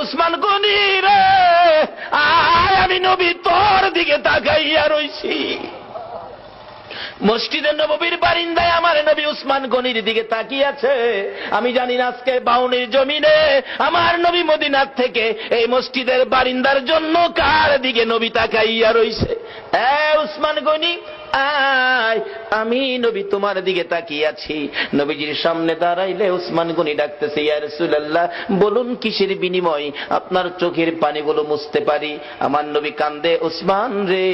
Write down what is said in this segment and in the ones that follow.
উসমান গনি রে, আয় আমি নবী তোর দিকে তাকাইয়া রইছি। মসজিদে নববীর বারিন্দায় আমার নবী উসমান গনির দিকে তাকিয়ে আছে। আমি জানি না আজকে বাউনির জমিনে আমার নবী মদিনার থেকে এই মসজিদের বারিন্দার জন্য কার দিকে নবী তাকাইয়া রইছে। উসমান গনি আয়, আমি নবী তোমার দিকে তাকিয়ে আছি। নবীজির সামনে দাঁড়াইলে উসমান গনি ডাকতেছে, ইয়া রাসূলুল্লাহ, বলুন কিসের বিনিময় আপনার চোখের পানিগুলো মুছতে পারি? আমার নবী কান্দে, উসমান রে,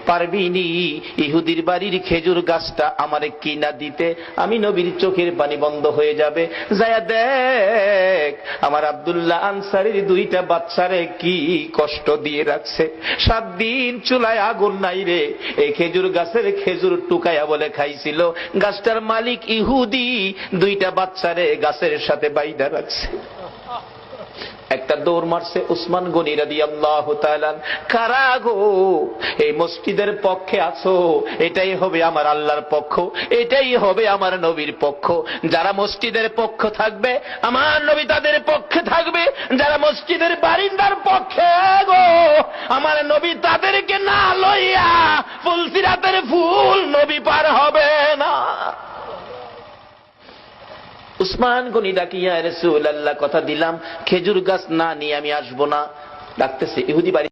পারবিনি ইহুদির বাড়ির খেজুর গাছটা আমারে কিনা দিতে? আমি নবীর চোখের পানি বন্ধ হয়ে যাবে। যায়া দেখ আমার আব্দুল্লাহ আনসারীর 2টা বাচ্চারে কি কষ্ট দিয়ে রাখছে। 7 দিন চুলায় আগুন নাই রে, এই খেজুর গাছের খেজুর টুকাইয়া বলে খাইছিল। গাছটার মালিক ইহুদি, 2টা বাচ্চারে গাছের সাথে বাইধা রাখছে। একটা দৌড় মারছে উসমান গনি রাদিয়াল্লাহু তাআলা। কারা গো এই মসজিদের পক্ষে আছো? এটাই হবে আমার আল্লাহর পক্ষ, এটাই হবে আমার নবীর পক্ষ। যারা মসজিদের পক্ষ থাকবে আমার নবী তাদের পক্ষে থাকবে, যারা মসজিদের বারিন্দার পক্ষে গো আমার নবী তাদেরকে না লইয়া ফুলসিরাতের ফুল নবী পার হবে না। উসমান গনি ডাকি, ইয়া রাসূলুল্লাহ, কথা দিলাম খেজুর গাছ না নিয়ে আমি আসবো না। ডাকতেছে ইহুদি বাড়ি